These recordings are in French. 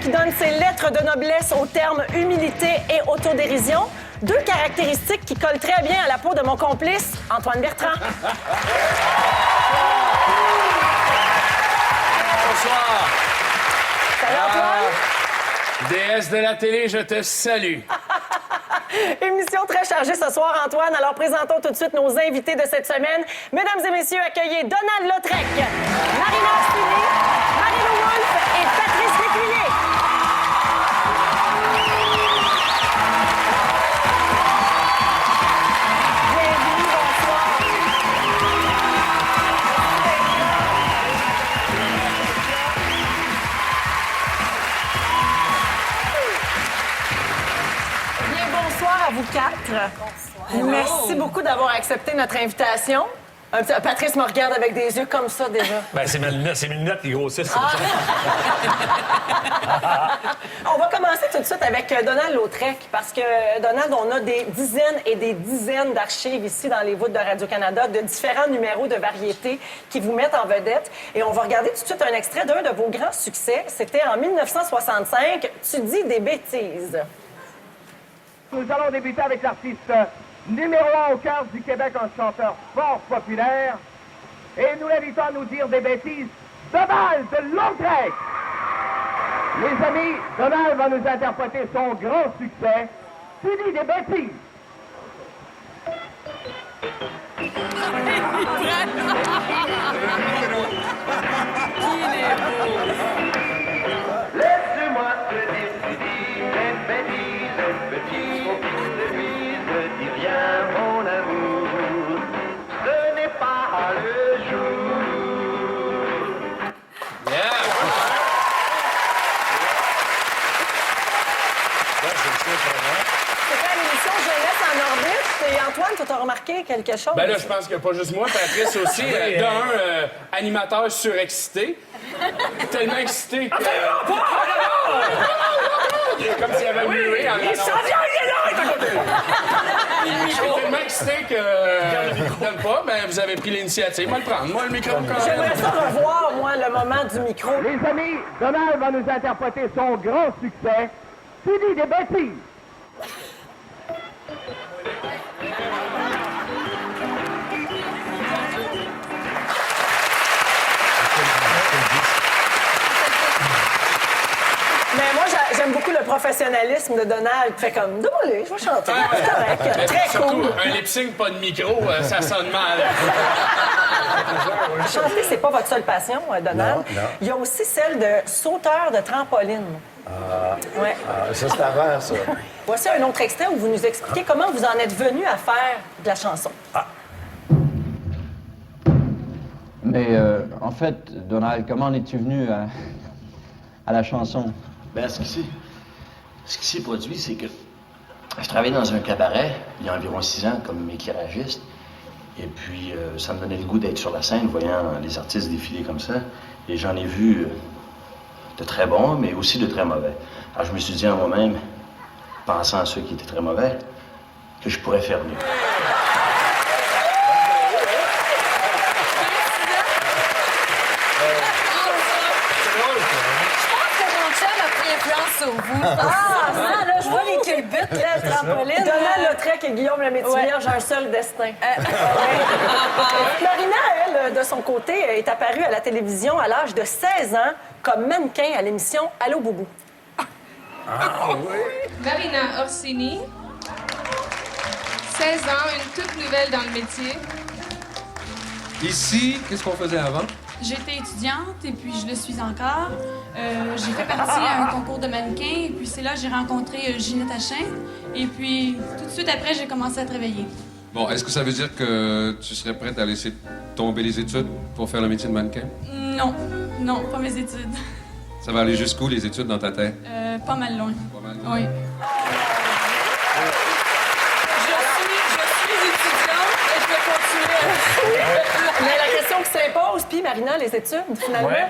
qui donne ses lettres de noblesse aux termes humilité et autodérision. Deux caractéristiques qui collent très bien à la peau de mon complice, Antoine Bertrand. Bonsoir. Salut, Antoine. Déesse de la télé, je te salue. Émission très chargée ce soir, Antoine. Alors, présentons tout de suite nos invités de cette semaine. Mesdames et messieurs, accueillez Donald Lautrec, Marina Orsini, Marie-Lou Wolfe et Patrice Lécuyer. Bienvenue, bonsoir. Bien, bonsoir à vous quatre. Merci beaucoup d'avoir accepté notre invitation. Patrice me regarde avec des yeux comme ça, déjà. Ben, c'est mes lunettes qui grossissent. On va commencer tout de suite avec Donald Lautrec, parce que, Donald, on a des dizaines et des dizaines d'archives ici dans les voûtes de Radio-Canada, de différents numéros de variété qui vous mettent en vedette. Et on va regarder tout de suite un extrait d'un de vos grands succès. C'était en 1965, « Tu dis des bêtises ». Nous allons débuter avec l'artiste numéro 1 au cœur du Québec, un chanteur fort populaire. Et nous l'invitons à nous dire des bêtises, Donald Lautrec. Les amis, Donald va nous interpréter son grand succès, Tu dis des bêtises. Laisse-moi te dire, tu dis des bêtises, petit fils de Louise, dis rien, mon amour, ce n'est pas le jour. C'était à l'émission Jeunesse en orbite. Et Antoine, tu as remarqué quelque chose? Ben là, je pense que pas juste moi, Patrice aussi. Animateur surexcité. Tellement excité que... Comme s'il avait mué en Il s'en vient, il est là! Il est à côté! Je suis tellement excité que... donne pas, ben vous avez pris l'initiative. Moi, le prendre. Moi, le micro, quand même. J'aimerais ça revoir, moi, le moment du micro. Les amis, Donald va nous interpréter son grand succès, Tu dis des bêtises. Mais moi, j'aime beaucoup le professionnalisme de Donald. Fait comme, désolé, je vais chanter. C'est correct. Très Surtout, cool. un lip-sync, pas de micro, ça sonne mal. Chanter, c'est pas votre seule passion, Donald. Non. Il y a aussi celle de sauteur de trampoline. Ouais. Ça, c'est avant, ça. Voici un autre extrait où vous nous expliquez comment vous en êtes venu à faire de la chanson. Mais en fait, Donald, comment en es-tu venu à la chanson? Ben, ce qui s'est produit, c'est que je travaillais dans un cabaret il y a environ 6 ans comme éclairagiste. Et puis, ça me donnait le goût d'être sur la scène, voyant les artistes défiler comme ça. Et j'en ai vu de très bons, mais aussi de très mauvais. Alors, je me suis dit en moi-même, pensant à ceux qui étaient très mauvais, que je pourrais faire mieux. Sur vous. Ah, là, je vois les culbutes, là, le trampoline. Donald Lautrec et Guillaume Lemaitre-Villiers, j'ai un seul destin. Marina, elle, de son côté, est apparue à la télévision à l'âge de 16 ans comme mannequin à l'émission Allô Boubou. Marina Orsini, 16 ans, une toute nouvelle dans le métier. Ici, qu'est-ce qu'on faisait avant? J'étais étudiante et puis je le suis encore. J'ai fait partie à un concours de mannequin et puis c'est là que j'ai rencontré Ginette Hachin. Et puis tout de suite après, j'ai commencé à travailler. Bon, est-ce que ça veut dire que tu serais prête à laisser tomber les études pour faire le métier de mannequin? Non, pas mes études. Ça va aller jusqu'où, les études, dans ta tête? Pas mal loin. Pas mal loin. Oui. Je suis étudiante et je vais continuer. Mais la question qui s'impose, puis Marina, les études, finalement?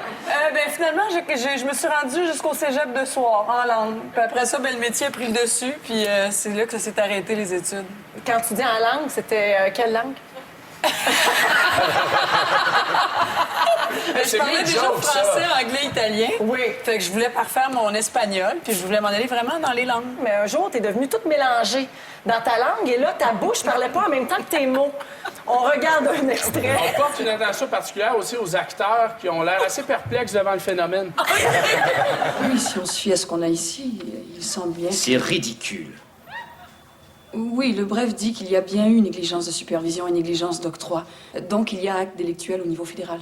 Finalement, je me suis rendue jusqu'au cégep de soir, en langue. Puis après ça, le métier a pris le dessus, puis c'est là que ça s'est arrêté, les études. Quand tu dis en langue, c'était quelle langue? Mais je parlais déjà français, anglais, italien. Oui. Fait que je voulais parfaire mon espagnol, puis je voulais m'en aller vraiment dans les langues. Mais un jour, t'es devenue toute mélangée dans ta langue et là, ta bouche parlait pas en même temps que tes mots. On regarde un extrait. On porte une attention particulière aussi aux acteurs qui ont l'air assez perplexes devant le phénomène. Oui, si on se fie à ce qu'on a ici, il semble bien... C'est ridicule. Oui, le bref dit qu'il y a bien eu négligence de supervision et négligence d'octroi. Donc, il y a acte délictuel au niveau fédéral.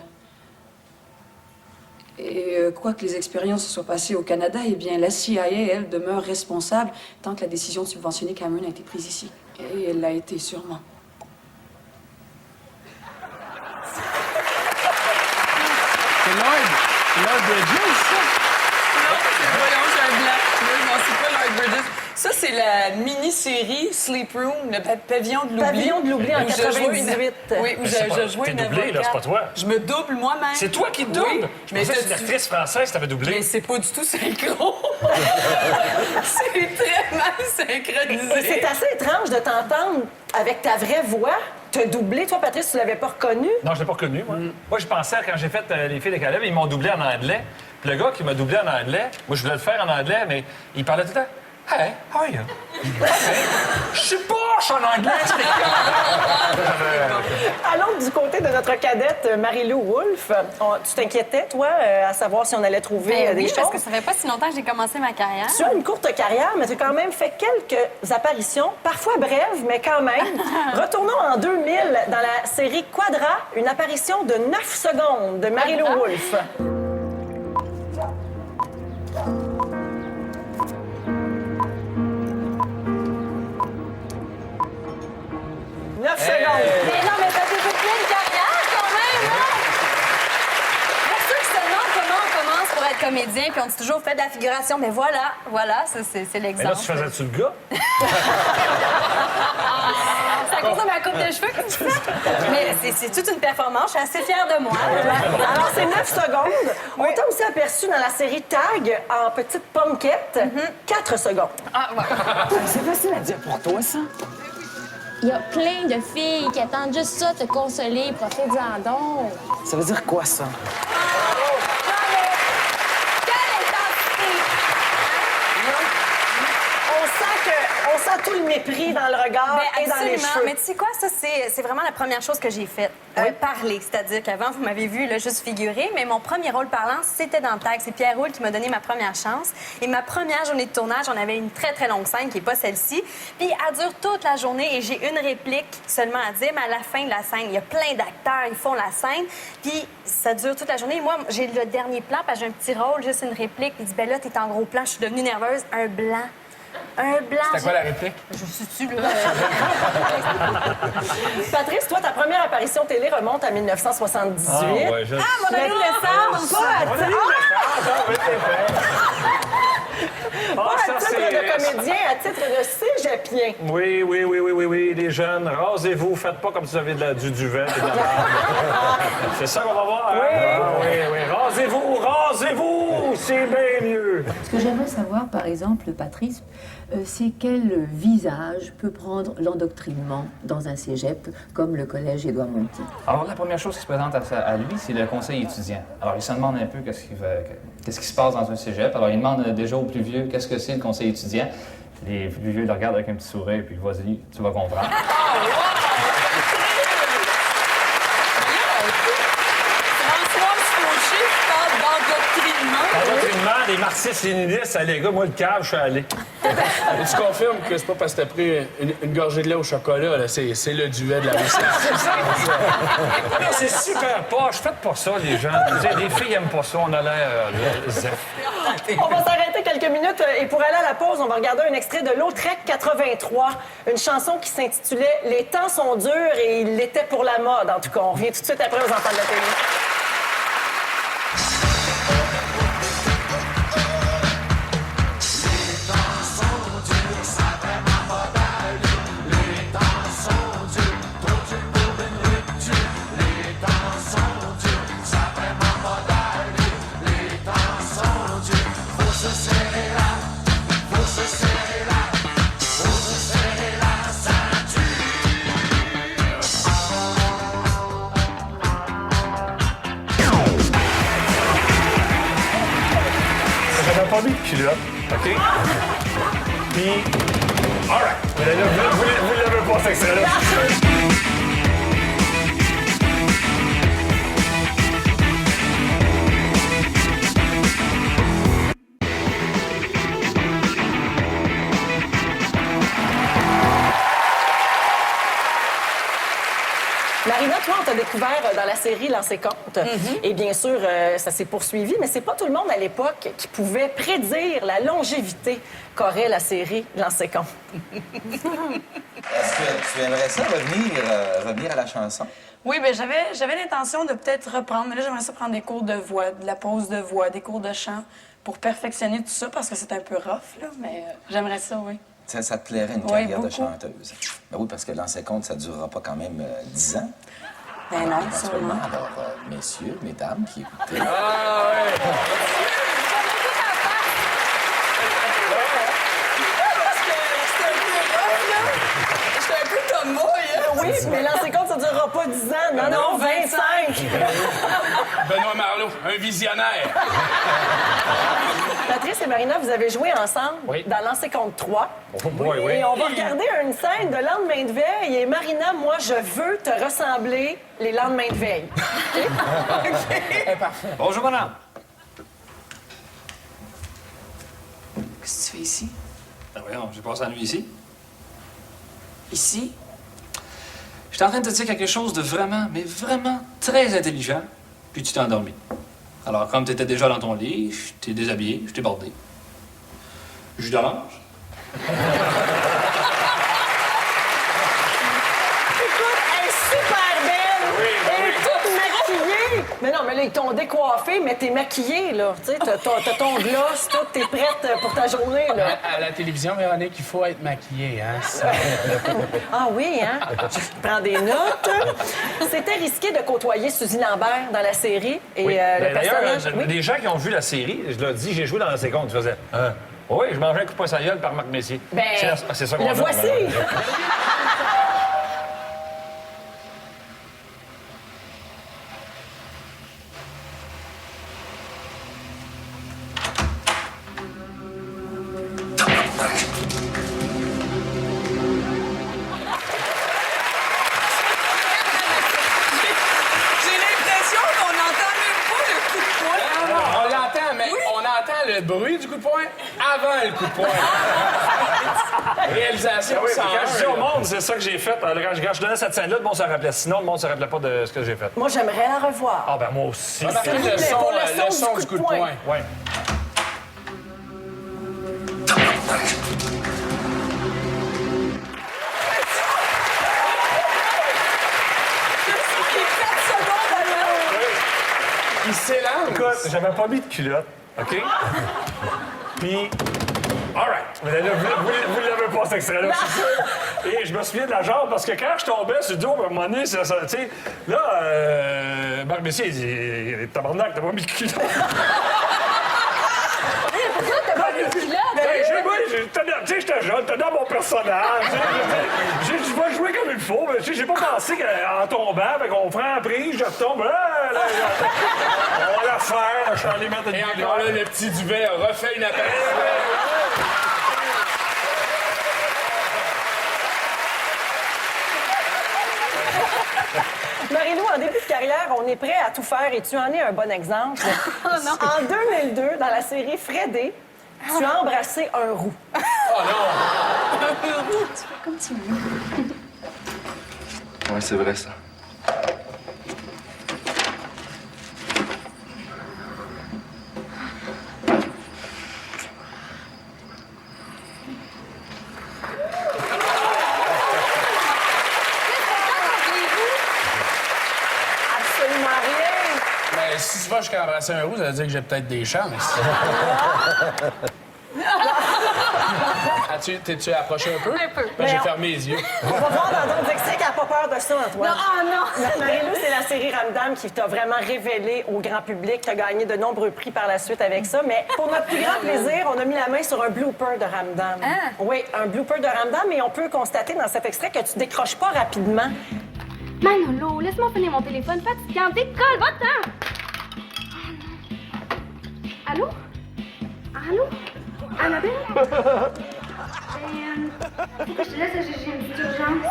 Et quoi que les expériences se soient passées au Canada, eh bien, la CIA, elle, demeure responsable tant que la décision de subventionner Cameron a été prise ici. Et elle l'a été, sûrement. C'est Lloyd Bridges, ça? Voyons, j'ai un blanc. Non, c'est pas Lloyd Bridges. Ça, c'est la mini-série Sleep Room, le pavillon de l'oubli. Pavillon de l'oubli en Où je jouais 98. Oui, où je jouais T'es une doublé, là, c'est pas toi. Je me double moi-même. C'est toi qui te doubles? Oui. Je pensais que c'est une actrice française qui t'avait doublé. Mais c'est pas du tout synchro. C'est très mal synchronisé. Et c'est assez étrange de t'entendre avec ta vraie voix te doubler. Toi, Patrice, tu l'avais pas reconnu? Non, je l'ai pas reconnu, moi. Moi, je pensais, quand j'ai fait Les filles de Caleb, ils m'ont doublé en anglais. Puis le gars qui m'a doublé en anglais, moi, je voulais le faire en anglais, mais il parlait tout le temps. Hey, how are you? Je suis poche en anglais, c'était Allons du côté de notre cadette Marie-Lou Wolfe. Tu t'inquiétais, toi, à savoir si on allait trouver des oui, choses? parce que ça fait pas si longtemps que j'ai commencé ma carrière. Tu as une courte carrière, mais tu as quand même fait quelques apparitions, parfois brèves, mais quand même. Retournons en 2000 dans la série Quadra, une apparition de 9 secondes de Marie-Lou Wolfe. Mais non, mais t'as fait plein de carrière quand même, hein? Pour ceux qui se demandent comment on commence pour être comédien, puis on dit toujours fait de la figuration, mais voilà, ça, c'est Mais l'exemple. là, tu faisais-tu le gars? C'est à cause de ma coupe de cheveux que tu fais. Mais c'est toute une performance, je suis assez fière de moi. Alors, c'est 9 secondes. On t'a aussi aperçu dans la série Tag en petite punkette, 4 secondes. Ah, ouais. C'est facile à dire pour toi, ça. Il y a plein de filles qui attendent juste ça, te consoler, profite-en donc. Ça veut dire quoi, ça? On sent tout le mépris dans le regard et dans les cheveux. Mais tu sais quoi, ça, c'est vraiment la première chose que j'ai faite. Parler. C'est-à-dire qu'avant, vous m'avez vu là, juste figurer, mais mon premier rôle parlant, c'était dans le Tag. C'est Pierre Roule qui m'a donné ma première chance. Et ma première journée de tournage, on avait une très, très longue scène qui n'est pas celle-ci. Puis elle dure toute la journée et j'ai une réplique seulement à dire, mais à la fin de la scène, il y a plein d'acteurs, ils font la scène. Puis ça dure toute la journée. Et moi, j'ai le dernier plan, parce que j'ai un petit rôle, juste une réplique. Puis il dit, ben là, t'es en gros plan, je suis devenue nerveuse. Un blanc. Un blanc. C'était quoi la réplique? Je suis-tu, là? Patrice, toi, ta première apparition télé remonte à 1978. Ah, ouais, Mon adolescence! Pas à titre de comédien, à titre de cégepien. Oui, les jeunes, rasez-vous, faites pas comme si vous avez du duvet et de la barbe. C'est ça qu'on va voir, hein? Oui, rasez-vous, c'est bien mieux. Ce que j'aimerais savoir, par exemple, Patrice, c'est quel visage peut prendre l'endoctrinement dans un cégep comme le collège Édouard-Montpetit? Alors, la première chose qui se présente à lui, c'est le conseil étudiant. Alors, il se demande un peu qu'est-ce qui se passe dans un cégep. Alors, il demande déjà aux plus vieux qu'est-ce que c'est le conseil étudiant. Les plus vieux le regardent avec un petit sourire, puis vas-y, tu vas comprendre. Endoctrinement, les marxistes-léninistes, les gars, moi, le cave, je suis allé. Et tu confirmes que c'est pas parce que t'as pris une gorgée de lait au chocolat, là, c'est le duvet de la moustache. C'est super poche. Faites pas ça, les gens. Les filles aiment pas ça. On a l'air zef. On va s'arrêter quelques minutes et pour aller à la pause, on va regarder un extrait de Lautrec 83, une chanson qui s'intitulait « Les temps sont durs » et il l'était pour la mode. En tout cas, on revient tout de suite après aux enfants de la télé. culotte, OK? Puis, all right. Mais là, vous l'avez pas, cet extrait-là. Marina, toi, on t'a découvert dans la série Lancer compte. Et bien sûr, ça s'est poursuivi, mais c'est pas tout le monde à l'époque qui pouvait prédire la longévité qu'aurait la série Lancer compte. Est-ce que tu aimerais ça revenir à la chanson? Oui, bien, j'avais l'intention de peut-être reprendre, mais là, j'aimerais ça prendre des cours de voix, de la pose de voix, des cours de chant pour perfectionner tout ça, parce que c'est un peu rough, là, mais j'aimerais ça, oui. Ça te plairait une Oui, carrière beaucoup. de chanteuse? Ben oui, parce que Lancer compte, ça durera pas quand même 10 ans. Ben non, Éventuellement, alors, messieurs, mesdames qui écoutez... Ah, ouais! J'étais un peu comme moi, hein? Oui, mais Lancer compte, ça durera pas 10 ans. Non, non, 25. Benoît Marleau, un visionnaire. Patrice et Marina, vous avez joué ensemble dans Lancer compte 3. Oh boy, oui. Et on va regarder une scène de lendemain de veille. Et Marina, moi, je veux te ressembler les lendemains de veille. OK. Parfait. Bonjour, madame. Qu'est-ce que tu fais ici? Ben voyons, j'ai passé la nuit ici. Ici? J'étais en train de te dire quelque chose de vraiment, mais vraiment très intelligent, puis tu t'es endormi. Alors, comme tu étais déjà dans ton lit, je t'ai déshabillé, je t'ai bordé. Jus d'orange. Écoute, elle est super belle! Elle est toute maquillée! Mais non, mais là, ils t'ont décoiffé, mais t'es maquillée, là. Tu sais, t'as ton gloss, tout, t'es prête pour ta journée, là. À la télévision, Véronique, il faut être maquillée, hein? Ah oui, hein? Je prends des notes. C'était risqué de côtoyer Suzy Lambert dans la série. Et Oui. le Ben, personnage... d'ailleurs, les gens qui ont vu la série, je leur dis, j'ai joué dans Lancer compte, je faisais... Oui, je mangeais un coup de poing sur la gueule par Marc Messier. Ben, c'est ça qu'on le a, voici! malheureusement. J'ai l'impression qu'on n'entend même pas le coup de poing. On l'entend, mais on entend le bruit du coup de poing avant le coup de poing. Réalisation, Oui, sans quand je dis au monde, c'est ça que j'ai fait. Alors, quand je donnais cette scène-là, le monde s'en rappelait. Sinon, le monde ne se rappelait pas de ce que j'ai fait. Moi, j'aimerais la revoir. Ah, ben moi aussi. Remarquez S'il vous le plaît, son, pour le le son son du coup de poing. Oui. Il s'élance. Écoute, j'avais pas mis de culotte, OK? Puis, all right. Mais là, vous l'avez pas, cet extrait-là, je suis sûr. Et je me souviens de la jambe, parce que quand je tombais sur le dos, à un moment donné, tu sais, là, Marc Messier, il dit, tabarnak, t'as pas mis de culotte. Pourquoi t'as pas mis de culotte? J'étais jeune, j'étais dans mon personnage. Je vais jouer comme il faut, mais j'ai pas pensé qu'en tombant, on prend la prise, je retombe. On va la faire, je suis allé mettre une Et encore là, le petit duvet a refait une apparition. Marie-Lou, en début de carrière, on est prêt à tout faire et tu en es un bon exemple. En 2002, dans la série Fredé, tu as embrassé un roux. Oh non! Un roux, tu fais comme tu veux. Ouais, c'est vrai, ça. Absolument rien. Mais si tu vas jusqu'à embrasser un roux, ça veut dire que j'ai peut-être des chances. T'es-tu approché un peu? Un peu. Ben, j'ai Mais fermé les yeux. On va voir dans d'autres extraits qu'elle n'a pas peur de ça, Antoine. Non, ah non! Marie-Lou, c'est la série Ramdam qui t'a vraiment révélé au grand public. Tu as gagné de nombreux prix par la suite avec ça. Mais pour notre plus grand plaisir, on a mis la main sur un blooper de Ramdam. Ah. Oui, un blooper de Ramdam. Et on peut constater dans cet extrait que tu décroches pas rapidement. Manolo, laisse-moi finir mon téléphone fatigant. Décolle, va-t'en! Allô? Allô? Annabelle? Pourquoi je te laisse? J'ai une petite urgence.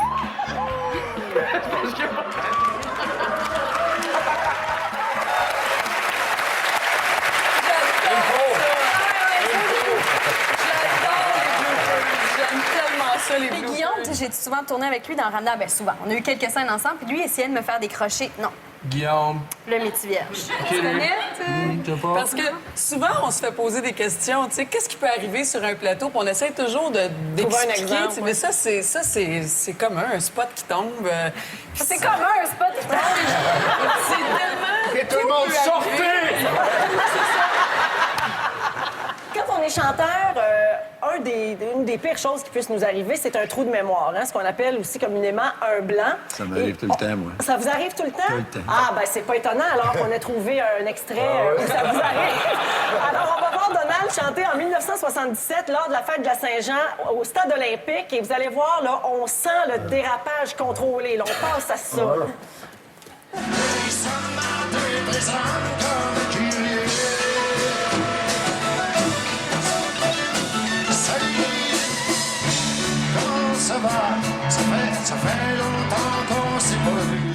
Ça, les Guillaume, j'ai souvent tourné avec lui dans Randa. Ben souvent. On a eu quelques scènes ensemble, puis lui essayait de me faire décrocher. Non. Guillaume. Le métier vierge. Tu connais? Parce que souvent, on se fait poser des questions. Tu sais, qu'est-ce qui peut arriver sur un plateau? Puis on essaie toujours d'expliquer. exemple, tu sais, mais ça, c'est comme un spot qui tombe. C'est comme un spot qui tombe. C'est tellement... Et tout le monde sortez! Quand on est chanteur, une des pires choses qui puissent nous arriver, c'est un trou de mémoire, hein, ce qu'on appelle aussi communément un blanc. Ça m'arrive tout le temps, moi. Ça vous arrive tout le temps? Tout le temps. Ah, ben c'est pas étonnant alors qu'on a trouvé un extrait où ça vous arrive. Alors, on va voir Donald chanter en 1977 lors de la fête de la Saint-Jean au Stade olympique et vous allez voir, là, on sent le dérapage contrôlé. Là, on passe à ça. Voilà. Ça va, ça fait longtemps qu'on s'est pas vu.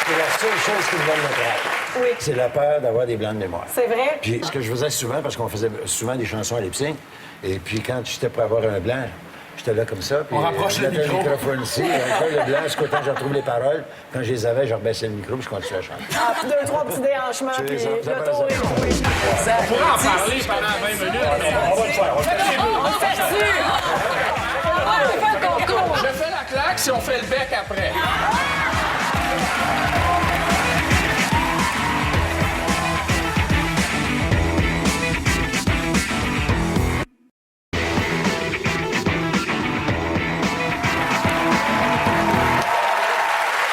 C'est la seule chose qui me donne le crack. Oui. C'est la peur d'avoir des blancs de mémoire. C'est vrai? Puis ce que je faisais souvent, parce qu'on faisait souvent des chansons à lip-sync, et puis quand j'étais pour avoir un blanc, j'étais là comme ça. Puis On rapproche je le mettais micro. microphone ici, encore le blanc, jusqu'au temps que je retrouve les paroles. Quand je les avais, je rebaissais le micro, puis je continuais à chanter. Ah, puis 2-3 petits déhanchements, C'est puis ça, ça le fait tour ça. est joué. On pourrait en parler pendant 20 minutes. On va le faire, on va le faire. On le fait dessus! On fait un concours! Je fais la claque si on fait le bec après.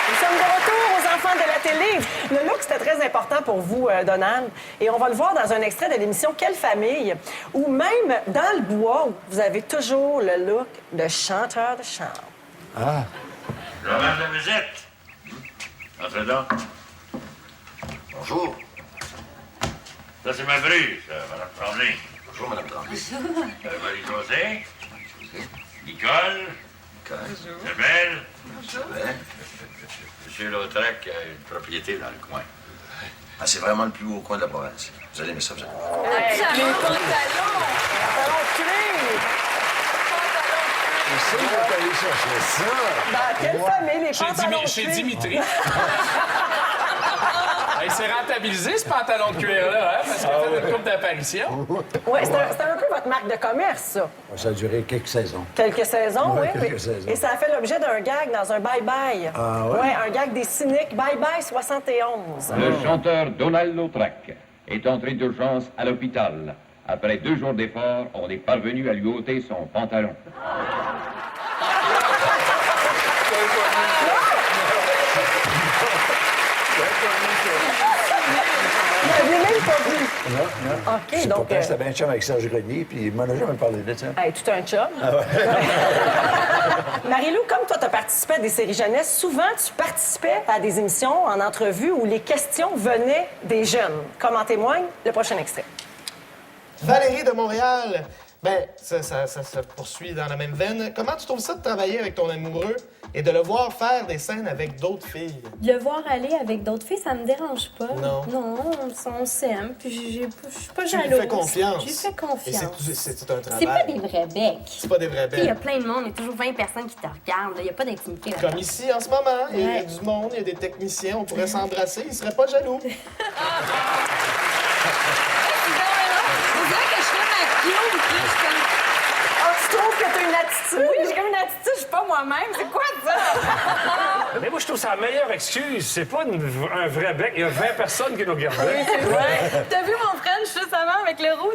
Nous sommes de retour aux enfants de la télé. Le look, c'était très important pour vous, Donald. Et on va le voir dans un extrait de l'émission Quelle famille, où même dans le bois, vous avez toujours le look de chanteur de chambre. Ah. Je vais mettre la visite. Entrez donc. Bonjour. Ça, c'est ma brise, Mme Tremblay. Bonjour, Mme Tremblay. Marie-Josée. Nicole. Isabelle. Monsieur Lautrec a une propriété dans le coin. Ah, c'est vraiment le plus beau coin de la province. Vous allez aimer ça, vous allez. Les pantalons! Pantalons de cuir! Je sais que vous allez chercher ça. Dans quelle famille, les pantalons de Chez cuir? Dimitri. Il s'est rentabilisé, ce pantalon de cuir-là, hein, parce qu'il a fait une couple d'apparitions. Oui, c'est un peu votre marque de commerce, ça. Ça a duré quelques saisons. Quelques saisons, Ouais, oui. quelques saisons. Et ça a fait l'objet d'un gag dans un bye-bye. Ah ouais? Oui, un gag des cyniques. Bye-bye 71. Le chanteur Donald Lautrec est entré d'urgence à l'hôpital. Après 2 jours d'efforts, on est parvenu à lui ôter son pantalon. Je l'ai même pas vu. Non. OK, C'est donc, pourtant, j'étais bien chum avec Serge Grenier, puis il m'en a jamais parlé de ça. Hey, tout un chum. Ah ouais. Marie-Lou, comme toi, tu as participé à des séries jeunesse, souvent, tu participais à des émissions en entrevue où les questions venaient des jeunes. Comme en témoigne le prochain extrait. Valérie de Montréal, ben, ça se poursuit dans la même veine. Comment tu trouves ça de travailler avec ton amoureux et de le voir faire des scènes avec d'autres filles? De le voir aller avec d'autres filles, ça me dérange pas. Non. Non, on s'aime, puis je suis pas Tu jalouse. lui fais confiance. Je lui fais confiance. Et c'est un travail. C'est pas des vrais becs. C'est pas des vrais Il y a becs. plein de monde, il y a toujours 20 personnes qui te regardent. Il n'y a pas d'intimité. là. Comme ici, en ce moment, il y a Ouais. du monde, il y a des techniciens, on pourrait s'embrasser, ils seraient pas jaloux. On dirait que je fais ma Guillaume plus comme... Ah, tu trouves que tu as une attitude? Oui, j'ai comme une attitude, je suis pas moi-même. C'est quoi ça? Mais moi, je trouve ça la meilleure excuse. C'est pas un vrai bec. Il y a 20 personnes qui nous regardent. Oui, c'est vrai. T'as vu mon frère juste avant avec le roux?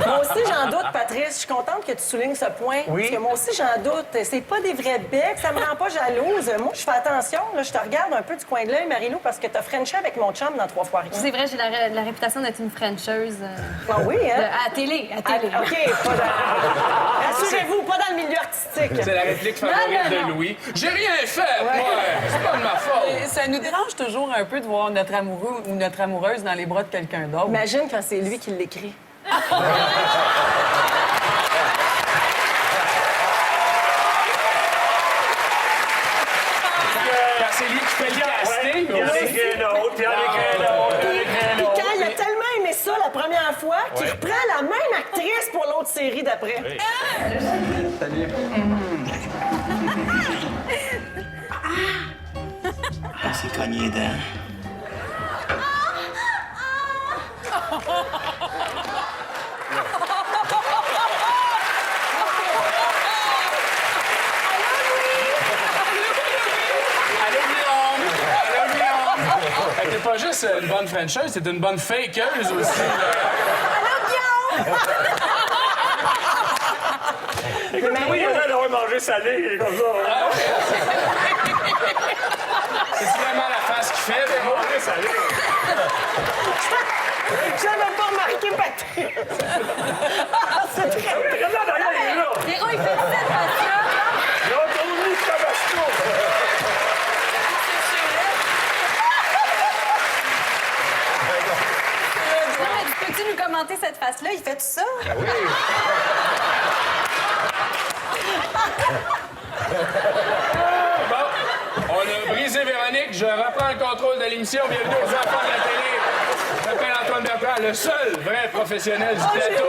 Moi aussi, j'en doute, Patrice. Je suis contente que tu soulignes ce point. Oui. Parce que moi aussi, j'en doute. C'est pas des vrais becs. Ça me rend pas jalouse. Moi, je fais attention. Là, je te regarde un peu du coin de l'œil, Marie-Lou, parce que t'as frenché avec mon chum dans 3 fois rien. C'est vrai, j'ai la réputation d'être une Frencheuse. Ah oui, hein? À la télé, à télé. OK, pas dans... Rassurez-vous, pas dans le milieu milieu artistique. C'est la réplique favorite de Louis. J'ai rien fait, moi! C'est pas de ma faute! Ça nous dérange toujours un peu de voir notre amoureux ou notre amoureuse dans les bras de quelqu'un d'autre. Imagine quand c'est lui qui l'écrit. Quand c'est lui qui fait le casting, Il y en a aussi. écrit un autre, il y en a écrit un autre, il y en a écrit un Puis autre. quand il a tellement aimé ça la première fois qu'il Ouais. reprend la même actrice pour l'autre série d'après. Salut. On s'est cogné les dents. Allô, Guillaume! Allô, Guillaume! T'es pas juste une bonne Frencheuse, t'es une bonne fakeuse aussi. Écoute, oui, il a l'air d'avoir mangé salé, il est comme ça. C'est vraiment la face qu'il fait, Véro? Mangé salé. J'avais pas remarqué Patrick. C'est très Regarde là, derrière, il est là. Véro, il fait cette face-là. Là, on tourne le tabasco. Non, mais peux-tu nous commenter cette face-là? Il fait tout ça? Oui. Bon, on a brisé Véronique. Je reprends le contrôle de l'émission. Bienvenue aux enfants de la télé. Je m'appelle Antoine Bertrand, le seul vrai professionnel du plateau.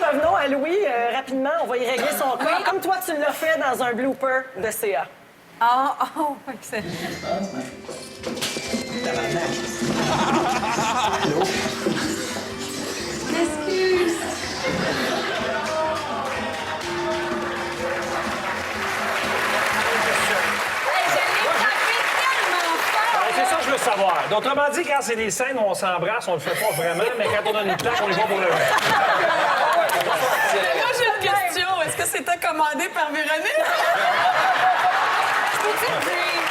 Revenons à Louis rapidement. On va y régler son cas. Comme toi, tu l'as fait dans un blooper de CA. Ah, oh, excellent. Excuse. C'est ça que je veux savoir. Autrement dit, quand c'est des scènes où on s'embrasse, on le fait pas vraiment, mais quand on a une claque, on y va pour le vrai. Moi, j'ai une question. Est-ce que c'était commandé par Véronique? Je peux-tu le dire?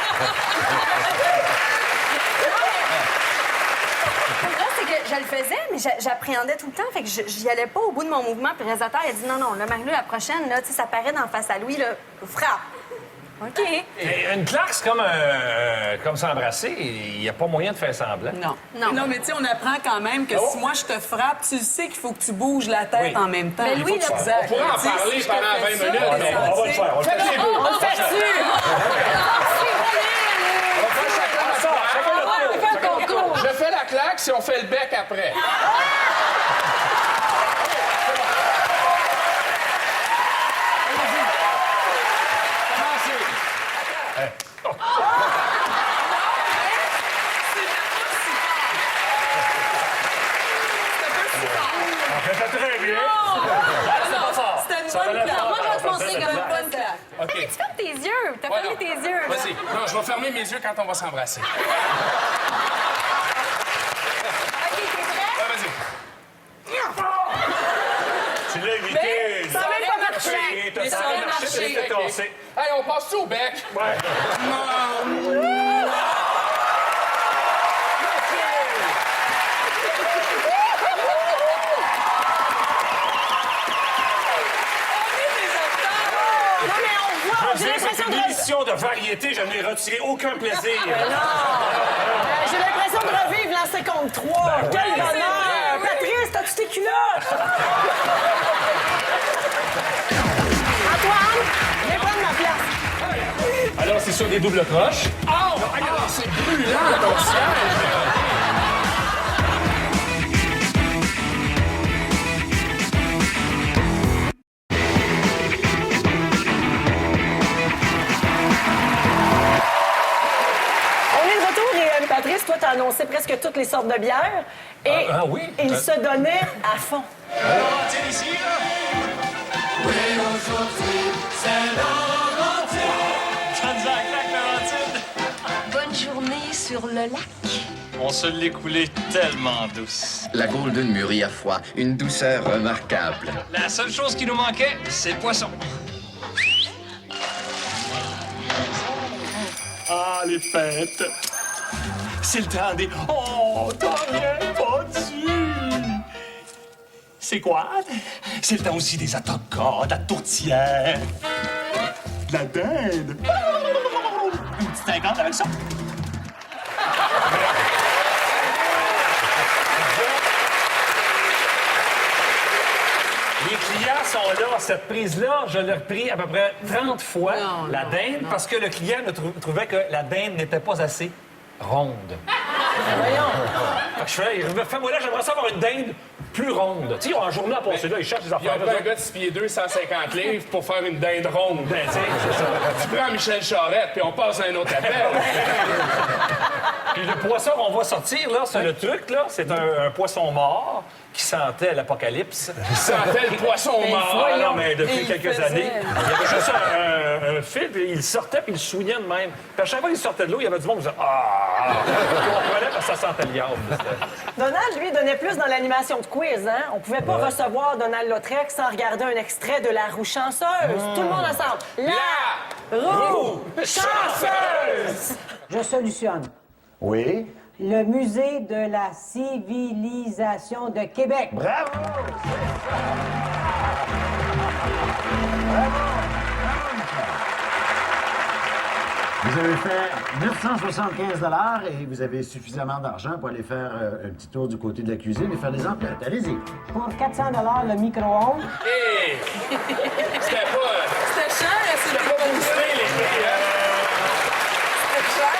Le vrai, c'est que je le faisais, mais j'appréhendais tout le temps. Fait que j'y allais pas au bout de mon mouvement. Puis le réalisateur, il a dit non, là, Marie-Lou, la prochaine, là, tu sais, ça paraît d'en face à Louis, là, frappe. OK. Et une claque, c'est comme s'embrasser. Il n'y a pas moyen de faire semblant. Non. Non. Non, mais tu sais, on apprend quand même que si moi je te frappe, tu sais qu'il faut que tu bouges la tête Oui. en même temps. Mais Louis, Il faut que tu là, On pourrait en Tu sais, parler si je te pendant fais 20 ça, minutes, mais On va le faire. On le fait. On le fait dessus. Je fais la claque si on fait le bec après. On fait ça très bien. C'était pas fort. C'était une Ça bonne valait claque. pas. Moi, je vais te montrer comme une bonne claque. OK. Tu fermes tes yeux. T'as Ouais, fermé non. tes yeux. là. Vas-y. Non, je vais fermer mes yeux quand on va s'embrasser. OK, t'es prêt? Ouais, vas-y. Tu l'as évité. Ça n'a même pas marché. T'as ça ça aurait a marché, marché. t'es cassé. Hey, on passe-tu au bec? Ouais. Non! Non, mais on voit, Je j'ai veux dire, l'impression c'est de... une émission de variété, je n'ai retiré aucun plaisir. J'ai l'impression de revivre l'an 53. Quel bonheur! Patrice, t'as-tu tes culottes? Antoine, viens prendre ma place. Alors, c'est sur des doubles croches. Oh! C'est brûlant, ton siège! On est de retour et Patrice, toi, t'as annoncé presque toutes les sortes de bières. Et Oui. il se donnait à fond. Laurentine ici, là? Oui, aujourd'hui, c'est Laurentine. Jeanne-Jacques Laurentine. Bonne journée sur le lac. On se l'est coulé tellement douce. La Golden mûrit à froid, une douceur remarquable. La seule chose qui nous manquait, c'est le poisson. Ah, les fêtes. C'est le temps des... Oh, t'en viens pas dessus. C'est quoi? C'est le temps aussi des autocars, de la tourtière, de la dinde. Une petite 50 avec ça. Les clients sont là. Cette prise-là, je l'ai repris à peu près 30 fois, la dinde, parce que le client trouvait que la dinde n'était pas assez ronde. Voyons. Fait que je fais, moi là, j'aimerais ça avoir une dinde plus ronde. Tu sais, en journée à passer là, ils cherchent des Il y a affaires. pas un gars de 6 pieds 2, 150 livres pour faire une dinde ronde. Ben, tu sais, c'est ça. Tu prends Michel Charette, puis on passe à un autre appel. Puis le poisson qu'on va sortir, là, c'est le truc, là, c'est un poisson mort qui sentait l'apocalypse. Il sentait le poisson mort. Ah non, mais depuis quelques années, il y avait juste un fil, puis il sortait, puis il souillait de même. Puis à chaque fois qu'il sortait de l'eau, il y avait du monde qui disait « Ah! » On comprenait parce que ça sentait le diable. Donald, lui, donnait plus dans l'animation de quiz, hein? On pouvait pas recevoir Donald Lautrec sans regarder un extrait de La Roue chanceuse. Tout le monde ensemble. La Roue chanceuse! Je solutionne. Oui? Le musée de la civilisation de Québec. Bravo! Vous avez fait 975 $ et vous avez suffisamment d'argent pour aller faire un petit tour du côté de la cuisine et faire des emplettes. Allez-y. Pour 400 $ le micro-ondes. Hé! C'était pas... C'était cher, c'est C'était pas boosté, les prix, hein? C'était cher,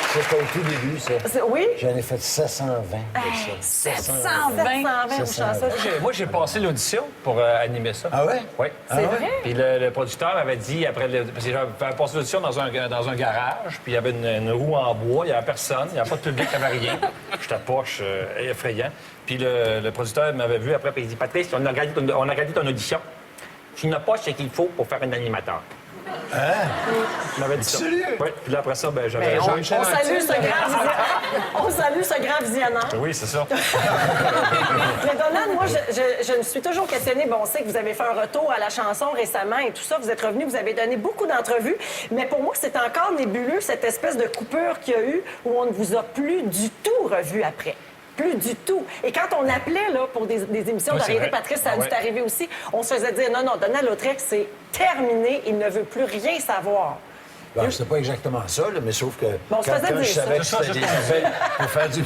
Ça, c'était au tout début, ça. Oui? J'en ai fait 720 de ça. 720 chanceuses. Moi, j'ai passé l'audition pour animer ça. Ah ouais? Oui. C'est vrai? Puis le producteur m'avait dit, après, parce que j'avais passé l'audition dans un garage, puis il y avait une roue en bois, il n'y avait personne, il n'y avait pas de public, il n'y avait rien. J'étais poche, effrayant. Puis le producteur m'avait vu après, puis il dit, Patrice, on a regardé ton audition. Tu n'as pas ce qu'il faut pour faire un animateur. Hein? Il m'avait dit ça. Sérieux? Oui. Puis là, après ça, ben, j'avais... On salue ce grand visionnaire. Oui, c'est ça. Mais Donald, moi, je me suis toujours questionnée. Bon, on sait que vous avez fait un retour à la chanson récemment et tout ça. Vous êtes revenu, vous avez donné beaucoup d'entrevues. Mais pour moi, c'est encore nébuleux, cette espèce de coupure qu'il y a eu où on ne vous a plus du tout revu après. Plus du tout. Et quand on appelait là, pour des émissions Oui, de c'est réalité, vrai. Patrice, ça a Ah dû t'arriver aussi, on se faisait dire non, Donald Lautrec, c'est terminé, il ne veut plus rien savoir. Ben, c'était pas exactement ça, là, mais sauf que Bon, on se faisait quand dire je savais ça. que c'était des appels pour faire du...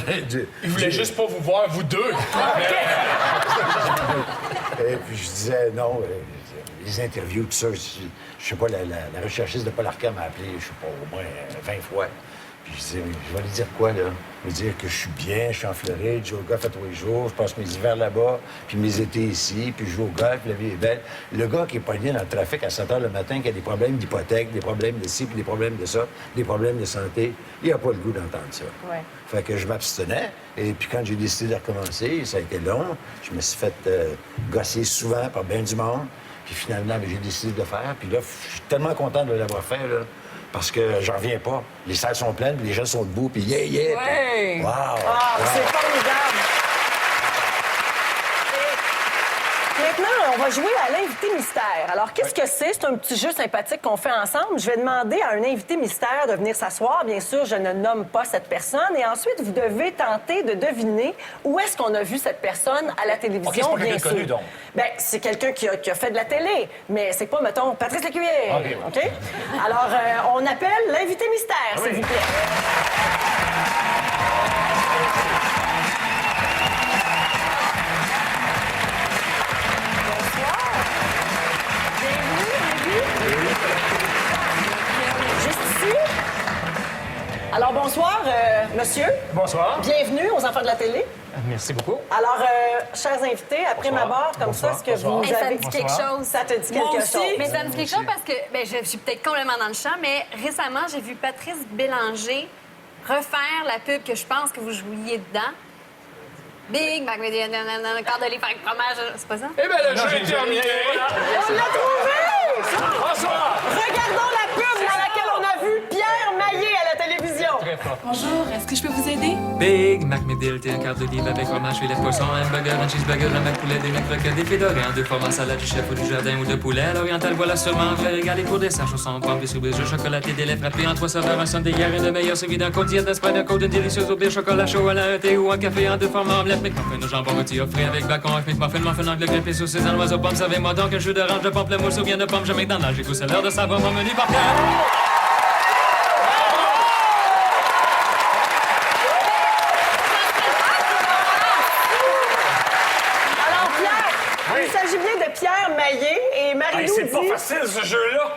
Il voulait juste pas vous voir, vous deux. Et puis je disais non, les interviews, tout ça, je sais pas, la recherchiste de Paul Arcand m'a appelé, je sais pas, au moins 20 fois. Puis je disais, je vais lui dire quoi, là? Je vais dire que je suis bien, je suis en Floride, je joue au golf à tous les jours, je passe mes hivers là-bas, puis mes étés ici, puis je joue au golf, la vie est belle. Le gars qui est pogné dans le trafic à 7 h le matin, qui a des problèmes d'hypothèque, des problèmes de ci, puis des problèmes de ça, des problèmes de santé, il n'a pas le goût d'entendre ça. Ouais. Fait que je m'abstenais. Et puis quand j'ai décidé de recommencer, ça a été long. Je me suis fait gosser souvent par bien du monde. Puis finalement, ben, j'ai décidé de le faire. Puis là, je suis tellement content de l'avoir fait, là. Parce que j'en reviens pas. Les salles sont pleines, puis les gens sont debout, puis yeah! Ouais. Wow! Ah, c'est formidable! Maintenant, on va jouer à l'invité mystère. Alors, qu'est-ce que c'est? C'est un petit jeu sympathique qu'on fait ensemble. Je vais demander à un invité mystère de venir s'asseoir. Bien sûr, je ne nomme pas cette personne. Et ensuite, vous devez tenter de deviner où est-ce qu'on a vu cette personne à la télévision, OK, c'est pas bien quelqu'un de sûr. connu, donc. Bien, c'est quelqu'un qui a fait de la télé. Mais c'est pas, mettons, Patrice Lécuyer. OK. Alors, on appelle l'invité mystère, s'il vous plaît. Juste ici. Alors, bonsoir, monsieur. Bonsoir. Bienvenue aux Enfants de la télé. Merci beaucoup. Alors, chers invités, après ma barre, comme ça, est-ce que vous Hey, ça avez... me dit quelque chose. Ça te dit Moi quelque aussi. chose? Mais ça me dit quelque chose parce que je suis peut-être complètement dans le champ, mais récemment, j'ai vu Patrice Bélanger refaire la pub que je pense que vous jouiez dedans. Big Mac, cordelier avec fromage, c'est pas ça? Eh bien, le jeu est terminé. On l'a trouvé! Bonsoir. Regardons la pub dans laquelle on a vu Pierre Maillé à la télévision. Très fort. Bonjour, est-ce que je peux vous aider? Big Mac McDilty, un quart de livre avec fromage, filet de poisson, hamburger, un cheeseburger, un mac poulet, des mecs croquettes, des fédorés, en deux formats, salade du chef ou du jardin ou de poulet. À l'oriental, voilà sûrement vrai régalé pour dessert, chaussons, pommes, des soubis, jeux chocolatés, des laits frappés en 3 saveurs, un sundae hier, une meilleure suivi d'un côte d'un spread, d'un côte, une délicieuse au chocolat chaud à la thé ou un café en deux formats, omelette, McMuffin, au jambon rôti, frais avec bacon, un muffin anglais, grimpé sous ses oiseaux, pommes, savez-moi donc un jus d'orange, de pamplemousse ou bien de pommes, je McDonald's, j'ai goût, c'est l'heure de savoir mon menu par terre. Il s'agit bien de Pierre Maillé et Marie-Lou C'est dit... pas facile, ce jeu-là!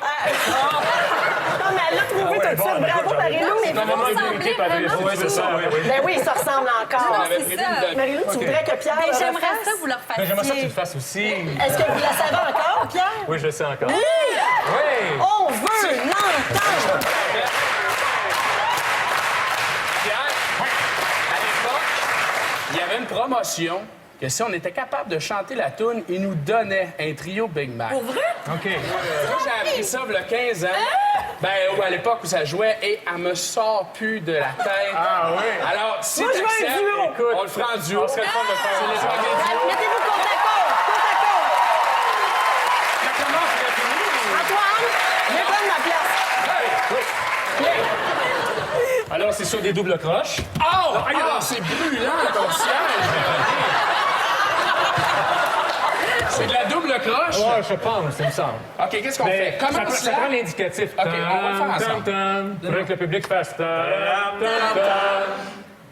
Non, mais elle l'a trouvé tout de suite. Bravo, Marie-Lou. C'est ça, oui. Ben oui, ça ressemble encore. Non, c'est ça. Marie-Lou, tu voudrais que Pierre le J'aimerais refasse? ça que vous le refassiez. J'aimerais ça que tu le fasses aussi. Est-ce que vous la savez encore, Pierre? Oui, je le sais encore. Oui! Oui! On veut l'entendre! Pierre, à l'époque, il y avait une promotion que si on était capable de chanter la toune, il nous donnait un trio Big Mac. Pour vrai? OK. Moi, j'ai appris ça il y a 15 ans. Ben, à l'époque où ça jouait, et elle me sort plus de la tête. Ah oui? Alors, si Moi, je veux un t'acceptes, duo. écoute, on le fera en duo. On serait le fun de faire C'est les soirées duo. Mettez-vous côte à côte. Côte à côte. Antoine, viens prendre ma place. Alors, c'est sur des doubles croches. Oh! C'est brûlant, ton siège! C'est de la double croche? Ouais, je pense, ça me semble. OK, qu'est-ce qu'on fait? Comment ça prend l'indicatif. OK, on va le faire ensemble. Faudrait que le public fasse...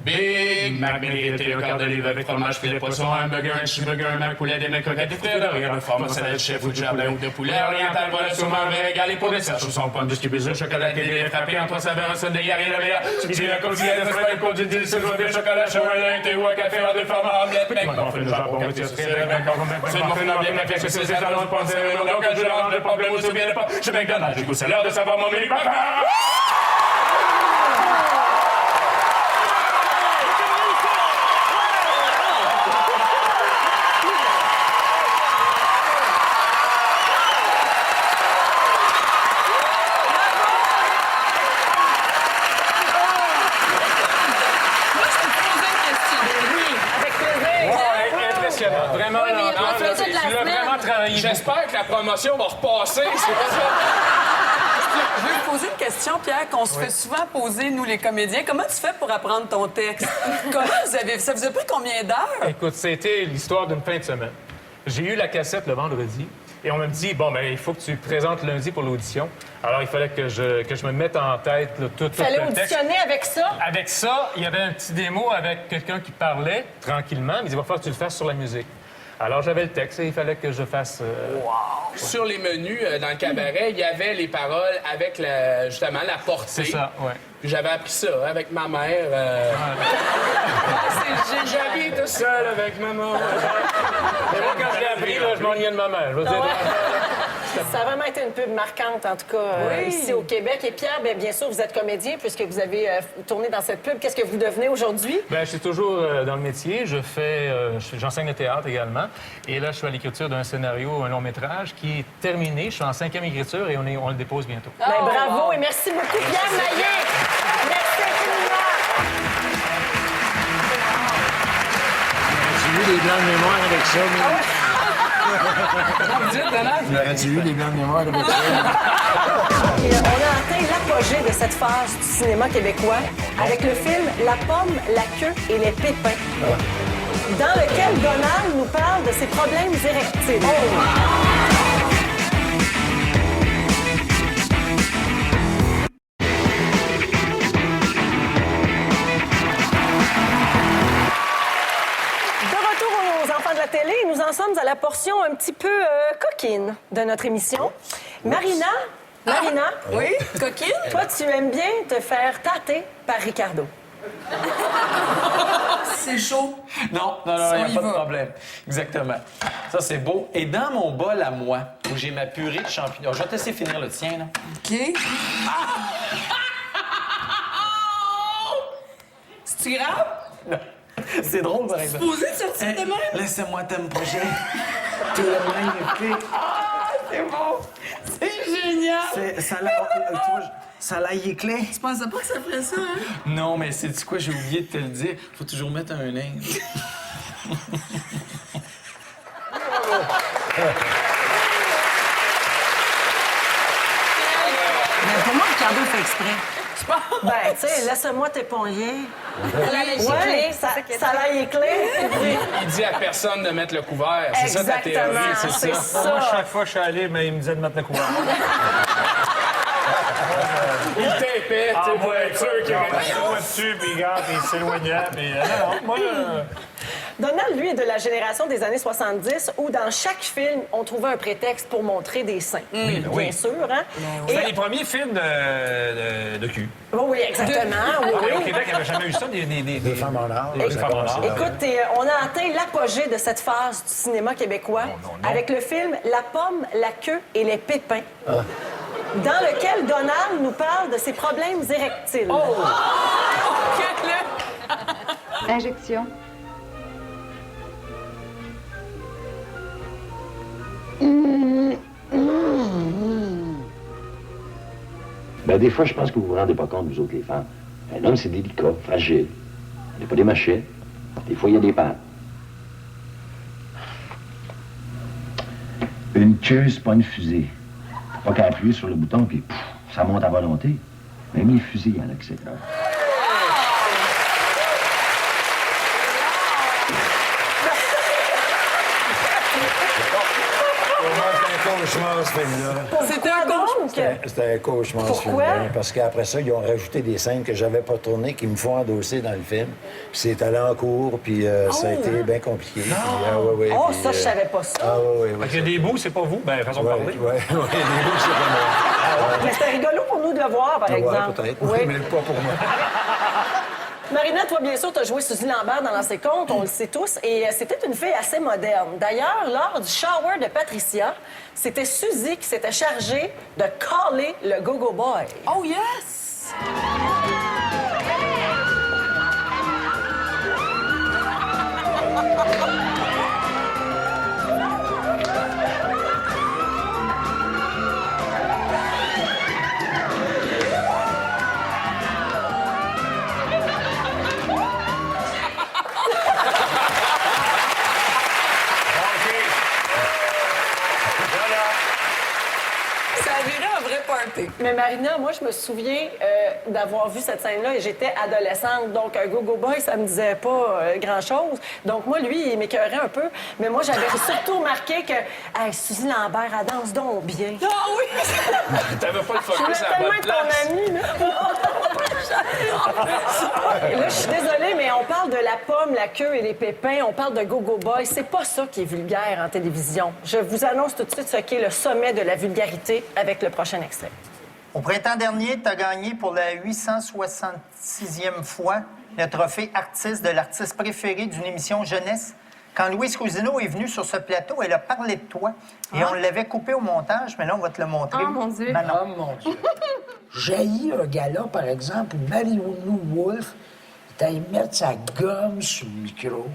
Big Mac, un quart de livre avec fromage, filet de poisson, un burger, un cheeseburger, un mac poulet, des mecs croquettes, des frites de rire, un format salade chef ou de jardin ou de poulet oriental, voilà sûrement vrai régalé pour dessert, chaussons, pommes, biscuits, bisous, chocolat, des laits frappés en 3 saveurs, un sundae, hier et le meilleur, suffisait un côte d'hier, un spread, un côte d'une délicieuse de chocolat chaud, un lin, thé ou un café en deux formats, omelette, mec, muffin de jambon, c'est le muffin anglais, mec, que c'est des jalons, pommes, c'est un donc un jus d'orange, de pamplemousse ou bien de pommes, je McDonald's, du coup, c'est l'heure de savoir mon menu. Vraiment, Oui, mais il a pas fait toute la tu l'as semaine. vraiment travaillé. J'espère que la promotion va repasser, c'est pas ça. Je veux te poser une question, Pierre, qu'on se fait souvent poser, nous, les comédiens. Comment tu fais pour apprendre ton texte? Comment vous avez... Ça vous a pris combien d'heures? Écoute, c'était l'histoire d'une fin de semaine. J'ai eu la cassette le vendredi et on m'a dit, bon, ben il faut que tu présentes lundi pour l'audition. Alors, il fallait que je me mette en tête là, tout Fallait le texte. auditionner avec ça? Avec ça, il y avait un petit démo avec quelqu'un qui parlait tranquillement, mais il va falloir que tu le fasses sur la musique. Alors, j'avais le texte et il fallait que je fasse... Sur les menus dans le cabaret, il y avait les paroles avec, justement, la portée. C'est ça, ouais. Puis j'avais appris ça avec ma mère. J'habite seul avec maman. Et moi, quand je l'ai appris, là, je m'ennuyais de ma mère. Je veux dire, Ça a vraiment été une pub marquante, en tout cas, ici au Québec. Et Pierre, bien sûr, vous êtes comédien puisque vous avez tourné dans cette pub. Qu'est-ce que vous devenez aujourd'hui? ben, je suis toujours dans le métier. J'enseigne le théâtre également. Et là, je suis à l'écriture d'un scénario, un long-métrage qui est terminé. Je suis en 5e écriture et on le dépose bientôt. Bravo et merci beaucoup, Pierre Maillé. Merci infiniment. J'ai eu des blancs de mémoire avec ça, mais... J'aurais dû eu des blancs de mémoire avec ça. Et, on a atteint l'apogée de cette phase du cinéma québécois avec le film La pomme, la queue et les pépins, dans lequel Donald nous parle de ses problèmes érectiles. Télé, nous en sommes à la portion un petit peu coquine de notre émission. Marina, oui, coquine? Toi, tu aimes bien te faire tâter par Ricardo. C'est chaud. Non, il n'y a pas de problème. Exactement. Ça, c'est beau. Et dans mon bol à moi, où j'ai ma purée de champignons, je vais te laisser finir le tien, là. OK. C'est-tu grave? Non. C'est drôle, par exemple. Supposé de sortir de même? Laissez-moi t'aimer projet. T'es le magnifique. C'est bon. C'est génial. Ça, là, tu vois, Ça l'aille éclair. Tu pensais pas que ça ferait ça, hein? Non, mais c'est quoi, j'ai oublié de te le dire. Faut toujours mettre un nain. Pour moi, Ricardo fait exprès. Ben, tu sais, laisse-moi t'éponger. Ouais, ça l'aille éclair. Il dit à personne de mettre le couvert. C'est ça ta théorie, c'est ça. Moi, chaque fois que je suis allé, mais il me disait de mettre le couvert. Il tapait, tu sais, pour être sûr qu'il y avait pas dessus, puis regarde, puis il s'éloignait, puis... Non, moi... Donald, lui, est de la génération des années 70 où, dans chaque film, on trouvait un prétexte pour montrer des seins. Bien sûr, hein? C'était les premiers films de cul. Oui, exactement. Oui. Au Québec, il n'y avait jamais eu ça, des femmes en art. Des femmes en art. Écoute, on a atteint l'apogée de cette phase du cinéma québécois avec le film La pomme, la queue et les pépins. Dans lequel Donald nous parle de ses problèmes érectiles. Injection. Ben, des fois, je pense que vous vous rendez pas compte, vous autres, les femmes. Un homme, c'est délicat, fragile. Il n'y a pas des machettes. Des fois, il y a des pattes. Une queue, c'est pas une fusée. Faut pas qu'à appuyer sur le bouton, puis ça monte à volonté. Même les fusées, il y en a qui s'éclairent. Cauchemar, ce film-là. C'était un cauchemar. C'était un cauchemar, ce Pourquoi? film-là. Parce qu'après ça, ils ont rajouté des scènes que j'avais pas tournées, qui me font endosser dans le film. Puis c'est allé en cours, puis ça a été bien compliqué. Puis, Ça, je savais pas ça. Ah, oui. Fait qu'il y a des bouts, c'est pas vous? Ben, façon de parler. Oui, des bouts, c'est pas moi. Mais c'était rigolo pour nous de le voir, par exemple. Peut-être, Oui. mais pas pour moi. Marina, toi, bien sûr, tu as joué Suzy Lambert dans Lancer compte, on le sait tous, et c'était une fille assez moderne. D'ailleurs, lors du shower de Patricia, c'était Suzy qui s'était chargée de caller le Go-Go Boy. Oh, yes! Ça a viré un vrai party. Mais Marina, moi, je me souviens d'avoir vu cette scène-là et j'étais adolescente. Donc, un Go-Go Boy, ça me disait pas grand-chose. Donc, moi, lui, il m'écœurait un peu. Mais moi, j'avais surtout remarqué que Suzy Lambert, elle danse donc bien. Ah oui! T'avais pas le Je voulais focus à la tellement bonne être place. ton amie, là. Là, je suis désolée, mais on parle de la pomme, la queue et les pépins. On parle de Go-Go Boy. C'est pas ça qui est vulgaire en télévision. Je vous annonce tout de suite ce qu'est le sommet de la vulgarité avec le prochain extrait. Au printemps dernier, tu as gagné pour la 866e fois le trophée artiste de l'artiste préféré d'une émission jeunesse. Quand Louise Cousineau est venue sur ce plateau, elle a parlé de toi. Et on l'avait coupé au montage, mais là, on va te le montrer. Oh, mon Dieu. Manon. Oh, mon Dieu. J'haïs un gars-là, par exemple, Mary-Lou Wolfe, il allé mettre sa gomme sur le micro.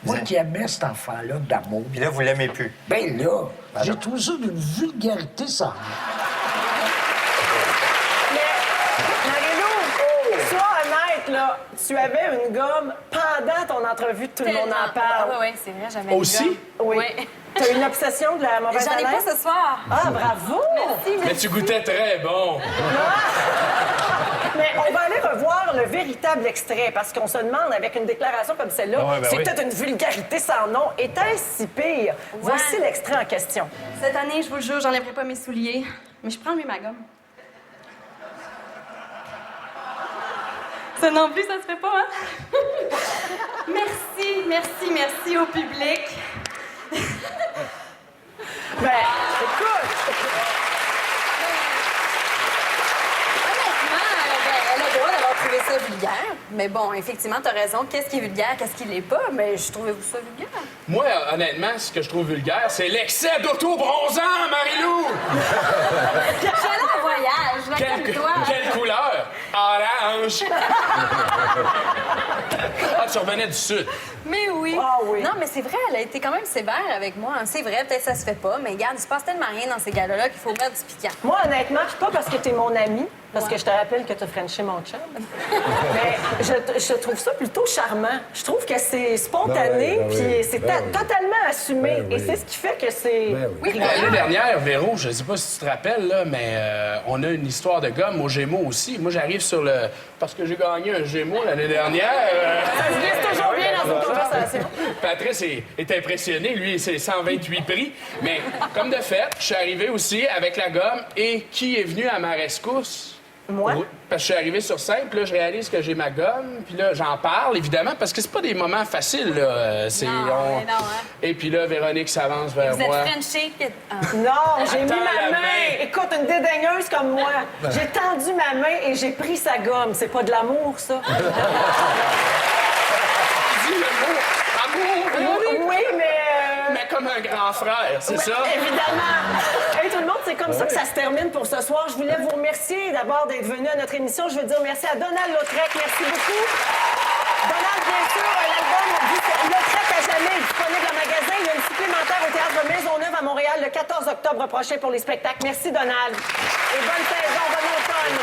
Moi qui aimais cet enfant-là d'amour. Puis là, vous l'aimez plus. Ben là, j'ai trouvé ça d'une vulgarité sans nom. Marie-Lou, sois honnête, là. Tu avais une gomme pendant ton entrevue, tout le monde en parle. Oui, c'est vrai, j'avais une Aussi? gomme. Oui. T'as une obsession de la mauvaise J'en ai haleine? pas ce soir. Ah, bravo! Merci, Mais tu goûtais très bon. Mais on va aller revoir le véritable extrait parce qu'on se demande, avec une déclaration comme celle-là, Ah ouais, ben c'est oui. peut-être une vulgarité sans nom. Est-ce si pire? Voici l'extrait en question. Cette année, je vous le jure, j'enlèverai pas mes souliers. Mais je prends lui ma gomme. Ça non plus, ça se fait pas, hein? Merci au public. Ben, écoute! Elle a le droit d'avoir trouvé ça vulgaire. Mais bon, effectivement, t'as raison. Qu'est-ce qui est vulgaire, qu'est-ce qui l'est pas? Mais je trouvais ça vulgaire. Moi, honnêtement, ce que je trouve vulgaire, c'est l'excès d'auto-bronzant, Marie-Lou! J'allais en voyage, là, comme toi. Quelle couleur? Orange! Ah, tu revenais du Sud. Mais oui. Ah oui. Non, mais c'est vrai, elle a été quand même sévère avec moi. C'est vrai, peut-être ça se fait pas, mais regarde, il se passe tellement rien dans ces galas-là qu'il faut mettre du piquant. Moi, honnêtement, c'est pas parce que t'es mon ami, parce que je te rappelle que t'as frenché mon chum. Mais je trouve ça plutôt charmant. Je trouve que c'est spontané, Ben oui, puis c'est ben oui. totalement assumé. Ben oui. Et c'est ce qui fait que c'est... Ben oui. rigolo. L'année dernière, Véro, je sais pas si tu te rappelles, là, mais on a une histoire de gomme aux Gémeaux aussi. Moi, j'arrive sur le... Parce que j'ai gagné un Gémeaux l'année dernière. Ça se glisse toujours bien dans une conversation. Patrice est impressionné. Lui, c'est 128 prix. Mais comme de fait, je suis arrivé aussi avec la gomme. Et qui est venu à ma rescousse? Moi? Oui, parce que je suis arrivé sur scène, puis là, je réalise que j'ai ma gomme, puis là, j'en parle, évidemment, parce que c'est pas des moments faciles, là. C'est... Non, mais non, hein. Et puis là, Véronique s'avance vers Vous êtes moi. Frenchie. Non, j'ai mis Attends, ma la main. main. Écoute, une dédaigneuse comme moi. J'ai tendu ma main et j'ai pris sa gomme. C'est pas de l'amour, ça? Dis le mot amour, Véronique. Oui, mais... Mais comme un grand frère, c'est Ouais, ça? Évidemment. Hey, tout le monde, c'est comme ça que ça se termine pour ce soir. Je voulais vous remercier d'abord d'être venu à notre émission. Je veux dire merci à Donald Lautrec. Merci beaucoup. Donald, bien sûr, l'album Lautrec à jamais est disponible en magasin. Il y a une supplémentaire au Théâtre Maisonneuve à Montréal le 14 octobre prochain pour les spectacles. Merci, Donald. Et bonne saison, bon automne.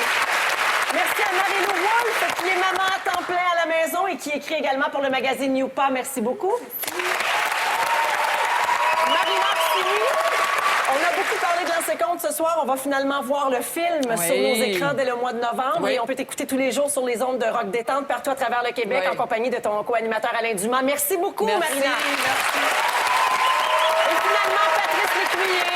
Merci à Marie-Lou Wolfe, qui est maman à temps plein à la maison et qui écrit également pour le magazine Youpa. Merci beaucoup. Marie-Marc Sini, on a beaucoup parlé de Lancé Compte ce soir. On va finalement voir le film sur nos écrans dès le mois de novembre. Oui. Et on peut t'écouter tous les jours sur les ondes de Rock Détente partout à travers le Québec Oui. en compagnie de ton co-animateur Alain Dumas. Merci beaucoup, Merci. Marina. Merci. Et finalement, Patrice Lécuyer,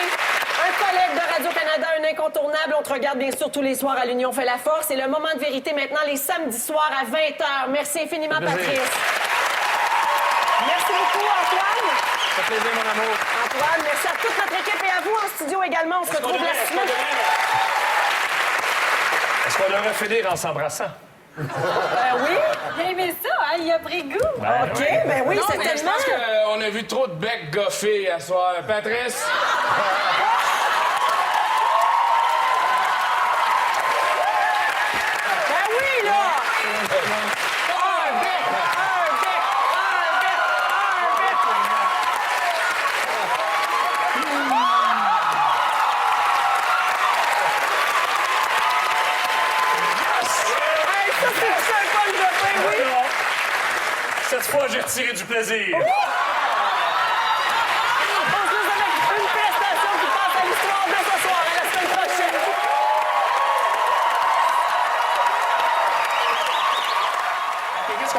un collègue de Radio-Canada, un incontournable. On te regarde bien sûr tous les soirs à l'Union fait la force. Et le moment de vérité maintenant, les samedis soirs à 20h. Merci infiniment, Patrice. Merci beaucoup, Antoine. Ça fait plaisir, mon amour. Antoine, merci à toute notre équipe et à vous en studio également. On se retrouve la semaine. Est-ce qu'on devrait finir en s'embrassant? Oui. Il a aimé ça, hein? Il a pris goût. OK, ben oui, Non, mais Je certainement. pense qu'on a vu trop de becs goffés à soir. Patrice? Ben oui, là. Un bec, un bec, un bec, un bec. Hey, ça, c'est un poil de pain, oui. Cette fois, j'ai retiré du plaisir. On se laisse avec une prestation qui passe à l'histoire de ce soir. À la semaine prochaine.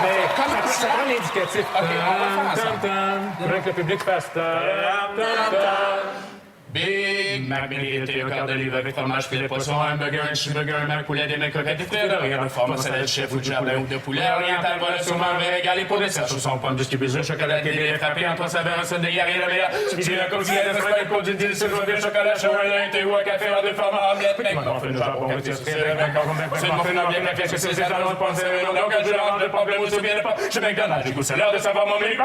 Mais ça prend l'indicatif. OK, on va faire ensemble. Faudrait que le public fasse Big Mac, bénédicté, un quart de livre avec fromage, filet poisson, un burger, un cheeseburger, un mac poulet, des mecs croquettes, des frères de rien, un format salade chef ou de jardin ou de poulet oriental, voilà sûrement un vrai régal et pour dessert, chausson, pommes, biscuits, bisous, chocolat, des frappés, entre saveurs, un seul de hier et le meilleur. J'ai un coquillet, un frère, un côte, une sur le chocolat, chaud, un lait, ou un café, un deux formats, omelette, mec, on fait le Japon, c'est le fait bien la pièce que c'est ça, on pense, donc je rentre le problème aussi bien, je McDonald's, du coup, c'est l'heure de savoir mon menu.